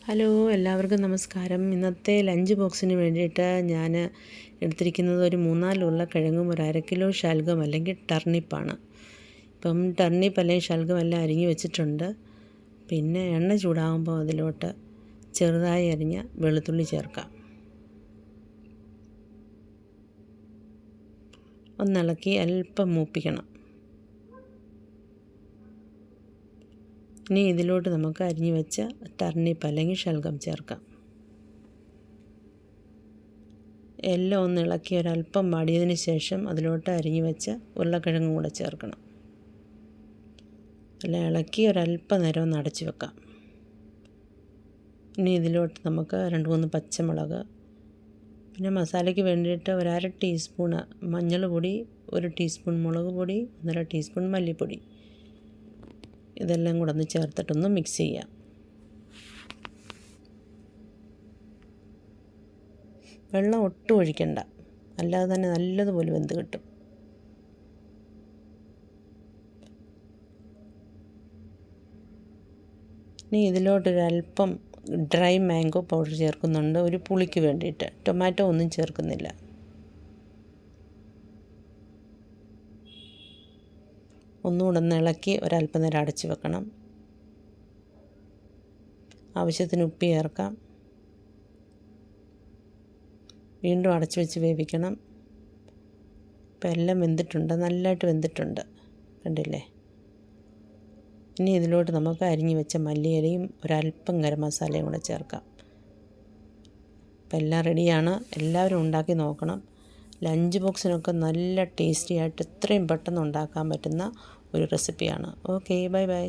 Hello, എല്ലാവർക്കും നമസ്കാരം. ഇന്നത്തെ ലഞ്ച് ബോക്സിന് വേണ്ടിയിട്ട് ഞാൻ എടുത്തിരിക്കുന്നത് ഒരു 3-4 ഉരുളക്കിഴങ്ങും ഒരു 1/2 കിലോ ശൽഗം അല്ലെങ്കിൽ ടർണിപ്പാണ്. ഇപ്പം ടർണിപ്പ് അല്ലെങ്കിൽ ശൽഗം എല്ലാം അരിഞ്ഞ് വെച്ചിട്ടുണ്ട്. പിന്നെ എണ്ണ ചൂടാകുമ്പോൾ അതിലോട്ട് ചെറുതായി അരിഞ്ഞ വെളുത്തുള്ളി ചേർക്കാം. ഒന്നിളക്കി അല്പം മൂപ്പിക്കണം. ഇനി ഇതിലോട്ട് നമുക്ക് അരിഞ്ഞു വെച്ച ടർണിപ്പ് അല്ലെങ്കിൽ ശൽഗം ചേർക്കാം. എല്ലാം ഒന്ന് ഇളക്കി ഒരല്പം വാടിയതിന് ശേഷം അതിലോട്ട് അരിഞ്ഞു വെച്ച ഉരുളക്കിഴങ്ങും കൂടെ ചേർക്കണം. എല്ലാം ഇളക്കി ഒരല്പം നേരം ഒന്ന് അടച്ചു വെക്കാം. ഇനി ഇതിലോട്ട് നമുക്ക് 2-3 പച്ചമുളക്, പിന്നെ മസാലയ്ക്ക് വേണ്ടിയിട്ട് 1/2 ടീസ്പൂണ് മഞ്ഞൾപ്പൊടി, 1 ടീസ്പൂൺ മുളക് പൊടി, 1/2 ടീസ്പൂൺ മല്ലിപ്പൊടി, ഇതെല്ലാം കൂടെ ഒന്ന് ചേർത്തിട്ടൊന്ന് മിക്സ് ചെയ്യാം. വെള്ളം ഒട്ടും ഒഴിക്കണ്ട, അല്ലാതെ തന്നെ നല്ലതുപോലെ വെന്ത് കിട്ടും. ഇനി ഇതിലോട്ടൊരല്പം ഡ്രൈ മാംഗോ പൗഡർ ചേർക്കുന്നുണ്ട്, ഒരു പുളിക്ക് വേണ്ടിയിട്ട്. ടൊമാറ്റോ ഒന്നും ചേർക്കുന്നില്ല. ഒന്നുകൂടെ ഒന്ന് ഇളക്കി ഒരല്പം നേരം അടച്ച് വെക്കണം. ആവശ്യത്തിന് ഉപ്പ് ചേർക്കാം. വീണ്ടും അടച്ച് വെച്ച് വേവിക്കണം. ഇപ്പം എല്ലാം വെന്തിട്ടുണ്ട്, നല്ലതായിട്ട് വെന്തിട്ടുണ്ട്, കണ്ടില്ലേ? ഇനി ഇതിലോട്ട് നമുക്ക് അരിഞ്ഞു വെച്ച മല്ലിയിലയും ഒരല്പം ഗരം മസാലയും കൂടെ ചേർക്കാം. ഇപ്പം എല്ലാം റെഡിയാണ്. എല്ലാവരും ഉണ്ടാക്കി നോക്കണം. ലഞ്ച് ബോക്സിനൊക്കെ നല്ല ടേസ്റ്റി ആയിട്ട് ഇത്രയും പെട്ടെന്ന് ഉണ്ടാക്കാൻ പറ്റുന്ന ഒരു റെസിപ്പിയാണ്. Okay, bye bye.